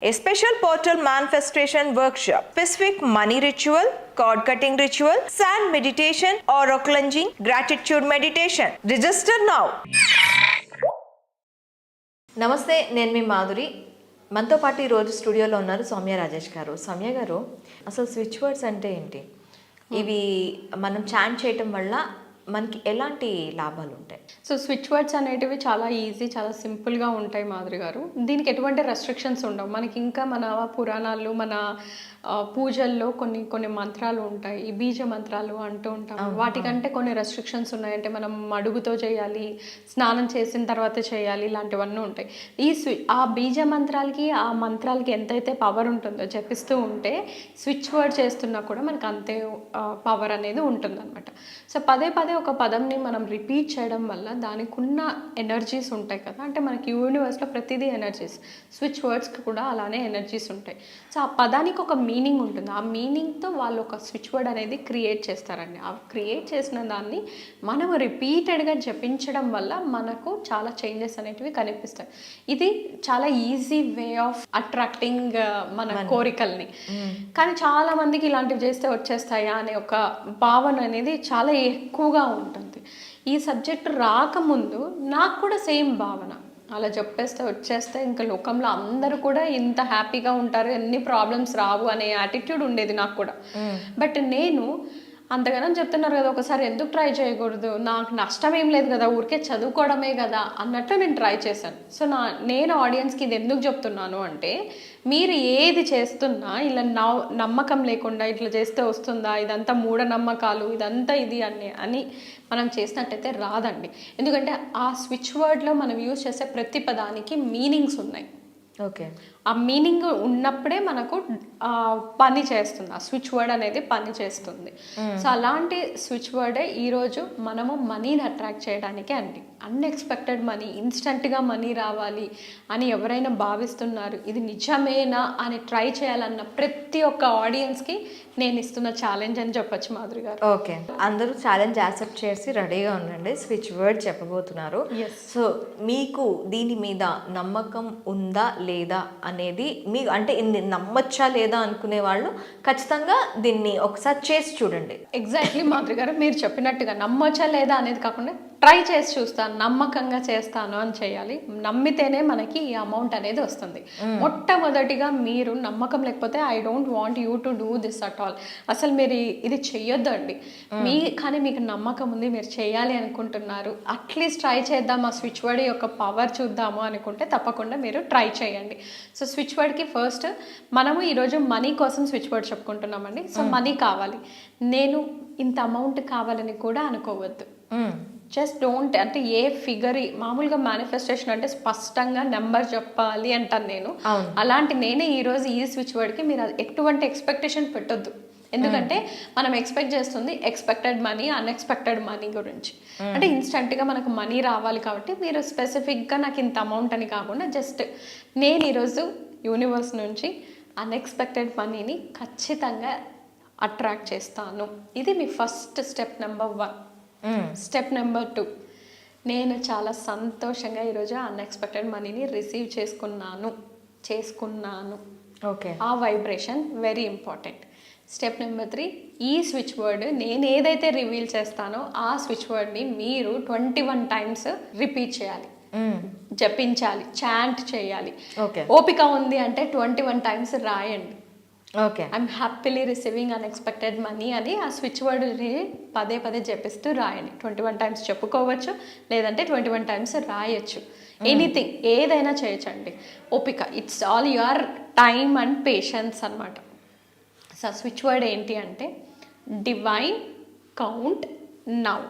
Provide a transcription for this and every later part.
A special portal manifestation workshop, specific money ritual, cord cutting ritual, sand meditation, aura cleansing, gratitude meditation. Register now. నమస్తే, నేను మీ మాధురి. మనతో పాటు ఈరోజు స్టూడియోలో ఉన్నారు సౌమ్య రాజేష్ గారు. సౌమ్య గారు, అసలు స్విచ్ వర్డ్స్ అంటే ఏంటి? ఇవి మనం చాంట్ చేయటం వల్ల మనకి ఎలాంటి లాభాలు ఉంటాయి? సో స్విచ్ వర్డ్స్ అనేటివి చాలా ఈజీ, చాలా సింపుల్గా ఉంటాయి మాధురి గారు. దీనికి ఎటువంటి రెస్ట్రిక్షన్స్ ఉండవు. మనకి ఇంకా మన పురాణాలు, మన పూజల్లో కొన్ని కొన్ని మంత్రాలు ఉంటాయి, ఈ బీజ మంత్రాలు అంటూ ఉంటాం. వాటికంటే కొన్ని రెస్ట్రిక్షన్స్ ఉన్నాయంటే మనం అడుగుతో చేయాలి, స్నానం చేసిన తర్వాత చేయాలి, ఇలాంటివన్నీ ఉంటాయి. ఆ బీజ మంత్రాలకి, ఆ మంత్రాలకి ఎంతైతే పవర్ ఉంటుందో చెప్పిస్తూ ఉంటే స్విచ్ వర్డ్ చేస్తున్నా కూడా మనకు అంతే పవర్ అనేది ఉంటుందన్నమాట. సో పదే పదే ఒక పదంని మనం రిపీట్ చేయడం వల్ల దానికి ఉన్న ఎనర్జీస్ ఉంటాయి కదా, అంటే మనకి యూనివర్స్లో ప్రతిదీ ఎనర్జీస్, స్విచ్ వర్డ్స్కి కూడా అలానే ఎనర్జీస్ ఉంటాయి. సో ఆ పదానికి ఒక మీనింగ్ ఉంటుంది. ఆ మీనింగ్తో వాళ్ళు ఒక స్విచ్ వర్డ్ అనేది క్రియేట్ చేస్తారండి. ఆ క్రియేట్ చేసిన దాన్ని మనము రిపీటెడ్గా జపించడం వల్ల మనకు చాలా చేంజెస్ అనేటివి కనిపిస్తాయి. ఇది చాలా ఈజీ వే ఆఫ్ అట్రాక్టింగ్ మన కోరికల్ని. కానీ చాలా మందికి ఇలాంటివి చేస్తే వచ్చేస్తాయా అనే ఒక భావన అనేది చాలా ఎక్కువగా ఉంటుంది. ఈ సబ్జెక్ట్ రాకముందు నాకు కూడా సేమ్ భావన, అలా చెప్పేస్తే వచ్చేస్తే ఇంకా లోకంలో అందరూ కూడా ఇంత హ్యాపీగా ఉంటారు, ఎన్ని ప్రాబ్లమ్స్ రావు అనే యాటిట్యూడ్ ఉండేది నాకు కూడా. బట్ నేను అంతగానో చెప్తున్నారు కదా, ఒకసారి ఎందుకు ట్రై చేయకూడదు, నాకు నష్టం ఏం లేదు కదా, ఊరికే చదువుకోవడమే కదా అన్నట్లు నేను ట్రై చేశాను. సో నేను ఆడియన్స్కి ఇది ఎందుకు చెప్తున్నాను అంటే, మీరు ఏది చేస్తున్నా ఇలా నమ్మకం లేకుండా ఇట్లా చేస్తే వస్తుందా, ఇదంతా మూఢనమ్మకాలు, ఇదంతా ఇది అని మనం చేసినట్టయితే రాదండి. ఎందుకంటే ఆ స్విచ్ వర్డ్లో మనం యూజ్ చేసే ప్రతి పదానికి మీనింగ్స్ ఉన్నాయి. ఓకే, ఆ మీనింగ్ ఉన్నప్పుడే మనకు పని చేస్తుంది, ఆ స్విచ్ వర్డ్ అనేది పని చేస్తుంది. సో అలాంటి స్విచ్ వర్డే ఈరోజు మనము మనీని అట్రాక్ట్ చేయడానికి అండి. అన్ఎక్స్పెక్టెడ్ మనీ, ఇన్స్టెంట్గా మనీ రావాలి అని ఎవరైనా భావిస్తున్నారు, ఇది నిజమేనా అని ట్రై చేయాలన్న ప్రతి ఒక్క ఆడియన్స్కి నేను ఇస్తున్న ఛాలెంజ్ అని చెప్పొచ్చు మాధురి గారు. ఓకే, అందరూ ఛాలెంజ్ యాక్సెప్ట్ చేసి రెడీగా ఉండండి. స్విచ్ వర్డ్ చెప్పబోతున్నారు. సో మీకు దీని మీద నమ్మకం ఉందా లేదా అనేది అంటే ఇది నమ్మచ్చా లేదా అనుకునే వాళ్ళు ఖచ్చితంగా దీన్ని ఒకసారి చేసి చూడండి. ఎగ్జాక్ట్లీ మాధురి గారు, మీరు చెప్పినట్టుగా నమ్మచ్చా లేదా అనేది కాకుండా ట్రై చేసి చూస్తాను, నమ్మకంగా చేస్తాను అని చేయాలి. నమ్మితేనే మనకి ఈ అమౌంట్ అనేది వస్తుంది. మొట్టమొదటిగా మీరు నమ్మకం లేకపోతే I don't want you to do this at all, అసలు మీరు ఇది చెయ్యొద్దు అండి. కానీ మీకు నమ్మకం ఉంది, మీరు చేయాలి అనుకుంటున్నారు, అట్లీస్ట్ ట్రై చేద్దాం, ఆ స్విచ్ వర్డ్ యొక్క పవర్ చూద్దాము అనుకుంటే తప్పకుండా మీరు ట్రై చేయండి. సో స్విచ్ వర్డ్కి ఫస్ట్ మనము ఈరోజు మనీ కోసం స్విచ్ వర్డ్ చెప్పుకుంటున్నామండి. సో మనీ కావాలి, నేను ఇంత అమౌంట్ కావాలని కూడా అనుకోవద్దు. జస్ట్ డోంట్, అంటే ఏ ఫిగర్, మామూలుగా మేనిఫెస్టేషన్ అంటే స్పష్టంగా నెంబర్ చెప్పాలి అంటాను నేను. అలాంటి నేనే ఈరోజు ఈ స్విచ్ వర్డ్కి మీరు ఎటువంటి ఎక్స్పెక్టేషన్ పెట్టొద్దు. ఎందుకంటే మనం ఎక్స్పెక్ట్ చేస్తుంది ఎక్స్పెక్టెడ్ మనీ, అన్ఎక్స్పెక్టెడ్ మనీ గురించి. అంటే ఇన్స్టెంట్గా మనకు మనీ రావాలి కాబట్టి మీరు స్పెసిఫిక్గా నాకు ఇంత అమౌంట్ అని కాకుండా జస్ట్ నేను ఈరోజు యూనివర్స్ నుంచి అన్ఎక్స్పెక్టెడ్ మనీని ఖచ్చితంగా అట్రాక్ట్ చేస్తాను. ఇది మీ first step number 1. Step number 2, నేను చాలా సంతోషంగా ఈరోజు అన్ఎక్స్పెక్టెడ్ మనీని రిసీవ్ చేసుకున్నాను. ఓకే, ఆ vibration very important. Step number 3, ఈ స్విచ్ వర్డ్ నేను ఏదైతే రివీల్ చేస్తానో ఆ స్విచ్ వర్డ్ని మీరు 21 టైమ్స్ రిపీట్ చేయాలి, జపించాలి, చాంట్ చేయాలి. ఓపిక ఉంది అంటే 21 టైమ్స్ రాయండి. Okay, I'm happily receiving unexpected money అని ఆ స్విచ్ వర్డ్ని పదే పదే జపిస్తూ రాయండి. 21 టైమ్స్ చెప్పుకోవచ్చు, లేదంటే 21 టైమ్స్ రాయొచ్చు. ఎనీథింగ్, ఏదైనా చేయొచ్చండి. ఓపిక, it's all your time and patience అనమాట. సో స్విచ్ వర్డ్ ఏంటి అంటే divine count now.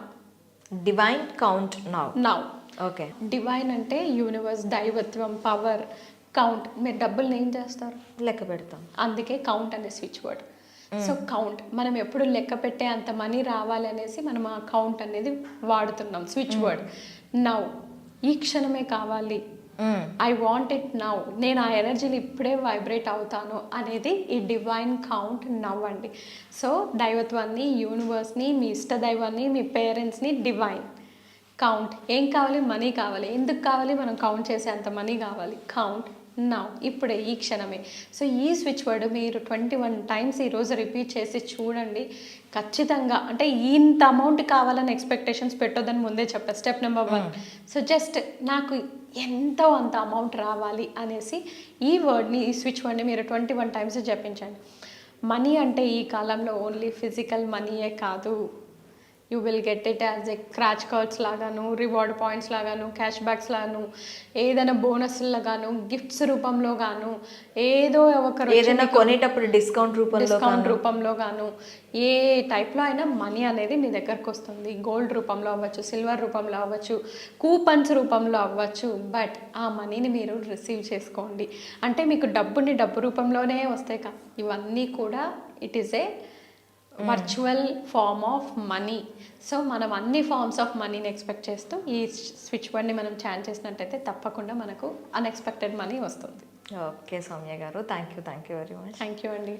Divine count now. Okay, divine అంటే యూనివర్స్, దైవత్వం, పవర్. కౌంట్, మీరు డబ్బులు ఏం చేస్తారు? లెక్క పెడతాం. అందుకే కౌంట్ అనే స్విచ్ వర్డ్. సో కౌంట్, మనం ఎప్పుడు లెక్క పెట్టే అంత మనీ రావాలి అనేసి మనం ఆ కౌంట్ అనేది వాడుతున్నాం. స్విచ్ వర్డ్ నౌ, ఈ క్షణమే కావాలి, ఐ వాంట్ ఇట్ నౌ, నేను ఆ ఎనర్జీని ఇప్పుడే వైబ్రేట్ అవుతాను అనేది ఈ డివైన్ కౌంట్ నవ్ అండి. సో దైవత్వాన్ని, యూనివర్స్ని, మీ ఇష్ట దైవాన్ని, మీ పేరెంట్స్ని డివైన్ కౌంట్. ఏం కావాలి? మనీ కావాలి. ఎందుకు కావాలి? మనం కౌంట్ చేసే అంత మనీ కావాలి. కౌంట్ నా ఇప్పుడే ఈ క్షణమే. సో ఈ స్విచ్ వర్డ్ మీరు 21 టైమ్స్ ఈరోజు రిపీట్ చేసి చూడండి. ఖచ్చితంగా అంటే ఇంత అమౌంట్ కావాలని ఎక్స్పెక్టేషన్స్ పెట్టొద్దని ముందే చెప్పా. Step number 1. సో జస్ట్ నాకు ఎంతో అంత అమౌంట్ రావాలి అనేసి ఈ వర్డ్ని, ఈ స్విచ్ వర్డ్ని మీరు 21 టైమ్స్ జపించండి. మనీ అంటే ఈ కాలంలో ఓన్లీ ఫిజికల్ మనీయే కాదు. You will get it as a scratch cards లాగాను, రివార్డ్ పాయింట్స్ లాగాను, క్యాష్ బ్యాక్స్ లాగాను, ఏదైనా బోనస్లు గాను, గిఫ్ట్స్ రూపంలో గాను, ఏదో ఒకరు ఏదైనా కొనేటప్పుడు డిస్కౌంట్ రూపంలో గాను, ఏ టైప్లో అయినా మనీ అనేది మీ దగ్గరకు వస్తుంది. గోల్డ్ రూపంలో అవ్వచ్చు, సిల్వర్ రూపంలో అవ్వచ్చు, కూపన్స్ రూపంలో అవ్వచ్చు. బట్ ఆ మనీని మీరు రిసీవ్ చేసుకోండి. అంటే మీకు డబ్బు రూపంలోనే వస్తాయి ఇవన్నీ కూడా it is a virtual form of money. So మనం అన్ని ఫార్మ్స్ ఆఫ్ మనీని ఎక్స్పెక్ట్ చేస్తూ ఈ స్విచ్ వర్డ్ని మనం ఛాన్ చేసినట్టయితే తప్పకుండా మనకు అన్ఎక్స్పెక్టెడ్ మనీ వస్తుంది. ఓకే సౌమ్య గారు, thank you very much. Thank you అండి.